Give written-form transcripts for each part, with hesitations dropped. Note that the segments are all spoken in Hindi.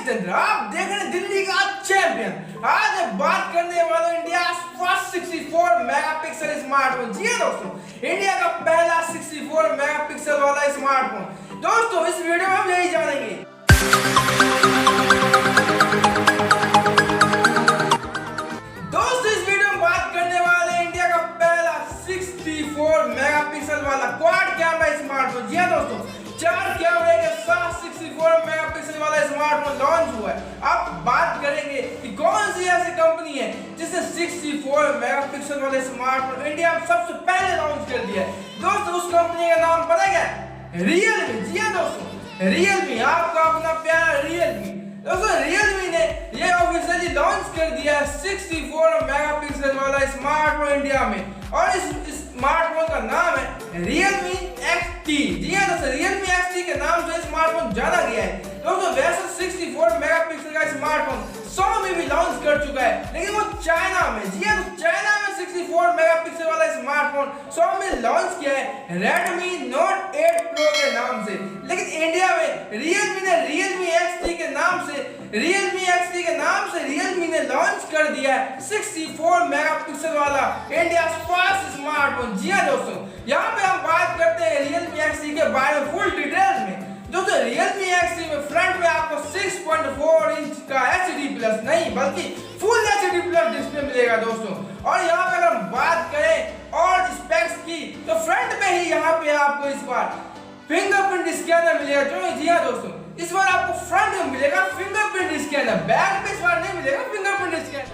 स्टैंडर्ड, आप देख रहे हैं दिल्ली का चैंपियन। आज बात करने वाला इंडिया फर्स्ट 64 मेगापिक्सल स्मार्टफोन। जी हां दोस्तों, इंडिया का पहला 64 मेगापिक्सल वाला स्मार्टफोन। दोस्तों इस वीडियो में हम यही जानेंगे। दोस्तों इस वीडियो में बात करने वाले इंडिया का पहला 64 मेगापिक्सल वाला क्वाड कैमरा स्मार्टफोन। जी हां दोस्तों, 4 कैमरे के साथ 64 मेगापिक्सल वाला स्मार्टफोन लॉन्च हुआ है। अब बात करेंगे कि कौन सी ऐसी कंपनी है जिसने 64 मेगापिक्सल वाले स्मार्टफोन इंडिया में सबसे पहले लॉन्च कर दिया है। दोस्तों उस कंपनी का नाम पता क्या है? Realme। जी हां दोस्तों, Realme, आपका अपना प्यारा Realme। दोस्तों Realme ने ये ऑफिशियली लॉन्च कर दिया है 64 मेगापिक्सल वाला स्मार्टफोन इंडिया में, और इस स्मार्टफोन का नाम है Realme XT। जी हां दोस्तों, Realme XT के नाम से स्मार्टफोन जाना गया है। दोस्तों वैसे 64 मेगापिक्सल का स्मार्टफोन 100 में भी लॉन्च कर चुका है, लेकिन वो चाइना में। जी हां, तो चाइना में 64 मेगापिक्सल वाला स्मार्टफोन 100 में लॉन्च किया है Redmi Note 8 Pro के नाम से। लेकिन इंडिया में Realme ने Realme XT के नाम से Realme ने लॉन्च कर दिया है 64 मेगापिक्सल वाला इंडिया फर्स्ट स्मार्टफोन। जी हां दोस्तों, यहाँ पे हम बात करते हैं Realme XT के बारे में फुल डिटेल्स में। दोस्तों Realme XT में फ्रंट में आपको 6.4 इंच का HD प्लस नहीं बल्कि फुल HD प्लस डिस्प्ले मिलेगा दोस्तों। और यहाँ पे अगर हम बात करें और स्पेक्स की, तो फ्रंट में ही यहाँ पे आपको इस बार फिंगरप्रिंट स्कैनर मिलेगा। जी हाँ दोस्तों, इस बार आपको फ्रंट में मिलेगा फिंगरप्रिंट स्कैनर, बैक पे इस बार नहीं मिलेगा फिंगरप्रिंट स्कैनर।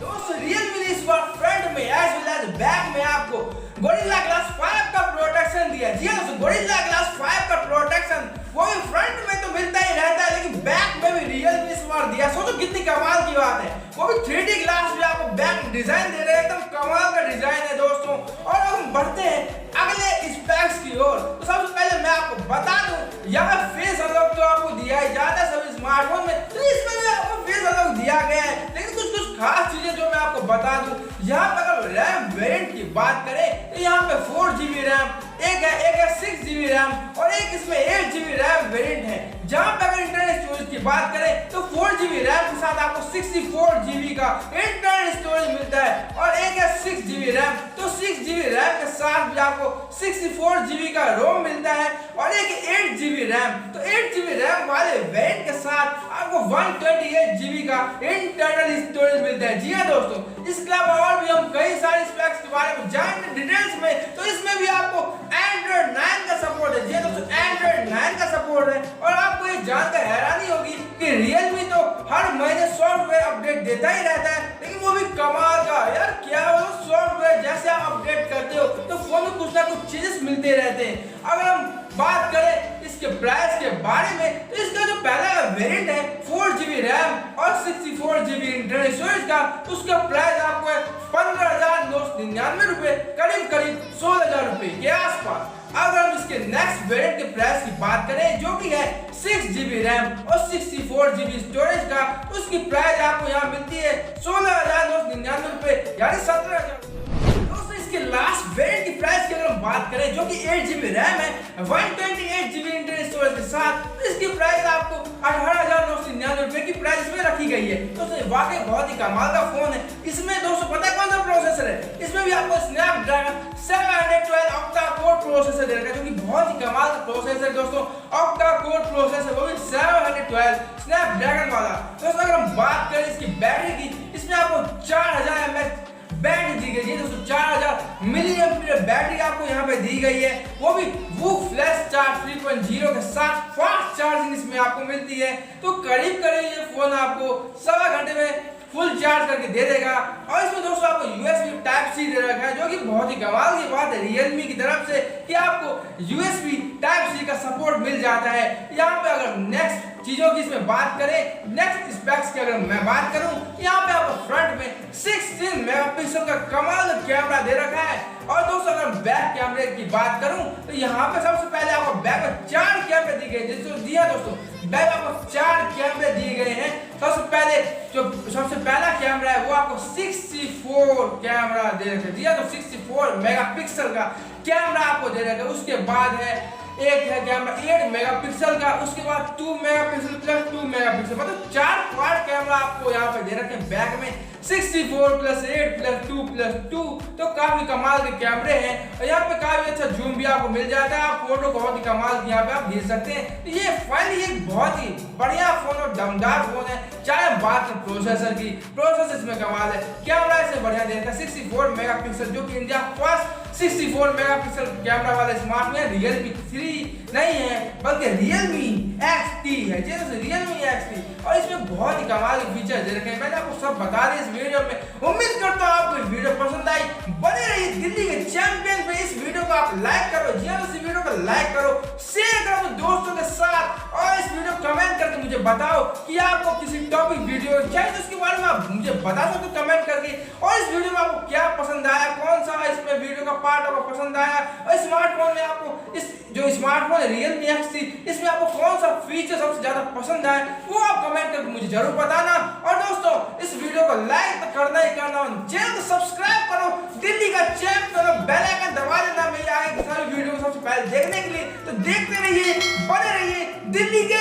दोस्तों Realme ने इस बार फ्रंट में एज वेल एज बैक में आपको गोरिल्ला ग्लास 5 का प्रोटेक्शन दिया। जी हां दोस्तों, गोरिल्ला ग्लास 5 का प्रोटेक्शन वो भी फ्रंट में तो मिलता ही रहता है, लेकिन बैक में भी Realme इस बार दिया। सोचो कितनी कमाल की बात है, वो भी 3D ग्लास भी आपको बैक डिजाइन दे रहे हैं, एकदम कमाल का डिजाइन है दोस्तों। और हम बढ़ते हैं अगले स्पेक्स की ओर, तो सबसे पहले मैं आपको बता दूं, यहाँ फेस अनलॉक तो आपको दिया ही जाता है सभी स्मार्टफोन में, तो इसमें भी आपको फेस अनलॉक दिया गया है। लेकिन कुछ खास चीजें जो मैं आपको बता दूं, यहाँ पे अगर रैम वेरिएंट की बात करें तो यहाँ पे 4GB रैम, एक है 6GB रैम और एक इसमें 8GB रैम वेरिएंट है। जहाँ पे अगर इंटरनल स्टोरेज की बात करें तो 4GB रैम के साथ आपको 64GB का इंटरनल स्टोरेज मिलता है, और एक है 6GB रैम, तो 6GB रैम के साथ भी आपको 64GB का रोम मिलता है, और एक 8GB रैम, तो 8GB रैम वाले वेरिएंट के साथ आपको 128GB का इंटरनल स्टोरेज मिलता है। जी हाँ दोस्तों, इसके अलावा और भी हम कई सारे स्पेक्स के बारे में जानेंगे डिटेल्स में, तो इसमें भी आपको Android 9 का सपोर्ट है। जी हाँ दोस्तों, Android 9 का सपोर्ट है। और आपको ये जानकर हैरानी होगी कि Realme तो हर महीने सॉफ्टवेयर अपडेट देता ही रहता है, लेकिन वो भी कमाल का यार, क्या वो सॉफ्टवेयर जैसे आप अपडेट करते हो तो फोन में कुछ ना कुछ चेंजेस मिलते रहते हैं। अगर हम बात करें इसके प्राइस के बारे में, तो इसका जो पहला वेरिएंट है 4GB रैम और 64GB इंटरनल स्टोरेज का, उसका प्राइस आपको है 15,999 रुपए, करीब 16,000 रुपए के आसपास। अगर हम इसके नेक्स्ट वेरिएंट के प्राइस की बात करें, जो कि है 6GB रैम और 64GB स्टोरेज का, उसकी प्राइस आपको यहाँ मिलती है 16,999 रुपए, यानी 17,000। इसके लास्ट वेरिएंट की प्राइस की अगर हम बात करें, जो कि 8GB रैम है 128GB इंटरनल स्टोरेज के साथ, तो इसकी प्राइस आपको 18,999 रुपए की प्राइस में रखी गई है। तो वाकई बहुत ही कमाल का फोन है। इसमें दोस्तों पता है कौन सा प्रोसेसर है? इसमें भी आपको Snapdragon 712 octa कोर प्रोसेसर दे रखा है, जो कि बहुत ही कमाल का प्रोसेसर है दोस्तों। octa कोर प्रोसेसर, वो भी 712 Snapdragon वाला। दोस्तों अगर हम बात करें इसकी बैटरी की, इसमें आपको 4000 mAh बैटरी दी गई है दोस्तों, 4000 मिलीएम्पियर बैटरी आपको यहाँ पे दी गई है, वो भी वूक फ्लैश चार्ज 3.0 के साथ फास्ट चार्जिंग इसमें आपको मिलती है। तो करीब ये फोन आपको 1.25 घंटे में फुल चार्ज करके दे देगा। और इसमें दोस्तों आपको USB Type-C दे रखा है, जो कि बहुत ही कमाल की बात है Realme की तरफ से कि आपको USB Type-C का सपोर्ट मिल जाता है। यहाँ पे अगर नेक्स्ट चीजों की इसमें बात करें, नेक्स्ट स्पेक्स की अगर मैं बात करूं, यहाँ पे आपको फ्रंट में 16 मेगापिक्सल का कमाल कैमरा दे रखा है। और दोस्तों अगर बैक कैमरे की बात करूं, तो यहाँ पे सबसे पहले आपको बैक में 4 कैमरे दिए गए, जैसे दिया दोस्तों बैक आपको 4 कैमरे दिए गए हैं। सबसे पहला कैमरा है वो आपको 64 कैमरा दे रखा है। दिया तो 64 मेगापिक्सल का कैमरा आपको दे रखा है। उसके बाद है एक है कैमरा 8 मेगापिक्सल का, उसके बाद 2 मेगापिक्सल प्लस 2 मेगापिक्सल, मतलब 4 क्वाड कैमरा आपको यहाँ पे दे रखे हैं बैक में। 64 प्लस 8 प्लस 2 प्लस 2, तो काफी कमाल के कैमरे हैं और यहाँ पे काफी अच्छा जूम भी आपको मिल जाता है, आप फोटो बहुत ही कमाल की यहाँ पे आप भेज सकते हैं। तो ये फाइनली एक बहुत ही बढ़िया फोन और दमदार फोन है। चाहे बात करें प्रोसेसर की, प्रोसेसर इसमें कमाल है, कैमरा इसमें बढ़िया देता है 64 मेगापिक्सल, जो कि इंडिया फर्स्ट 64 मेगापिक्सल कैमरा वाले स्मार्टफोन है। Realme 3 नहीं है बल्कि Realme XT है, जी दोस्तों Realme XT, और इसमें बहुत ही कमाल के फीचर दे रखे हैं, मैंने आपको सब बता दिए इस वीडियो में। उम्मीद करता हूँ आपको इस वीडियो पसंद आई, बने रहिए दिल्ली के चैंपियन पे। इस वीडियो को आप लाइक करो, जी इस वीडियो को लाइक करो, शेयर करो अपने दोस्तों के साथ, और इस वीडियो कमेंट करके मुझे बताओ कि आपको किसी टॉपिक वीडियो चाहिए तो उसके बारे में आप मुझे बता सकते हो कमेंट करके। और इस वीडियो में आपको क्या पसंद आया, कौन सा इसमें वीडियो का पार्ट आपको पसंद आया, और स्मार्टफोन में आपको इस जो स्मार्टफोन है Realme XT, इसमें आपको कौन सा फीचर सबसे ज्यादा पसंद आया वो आप कमेंट करके मुझे जरूर बताना। और दोस्तों इस वीडियो को लाइक तो करना ही करना, चैनल को सब्सक्राइब करो, दिल्ली का चैंपियन, बेल आइकन दबा देना मेरी आगे की सारी वीडियो को सबसे पहले देखने के लिए। तो देखते रहिए, बने रहिए दिल्ली के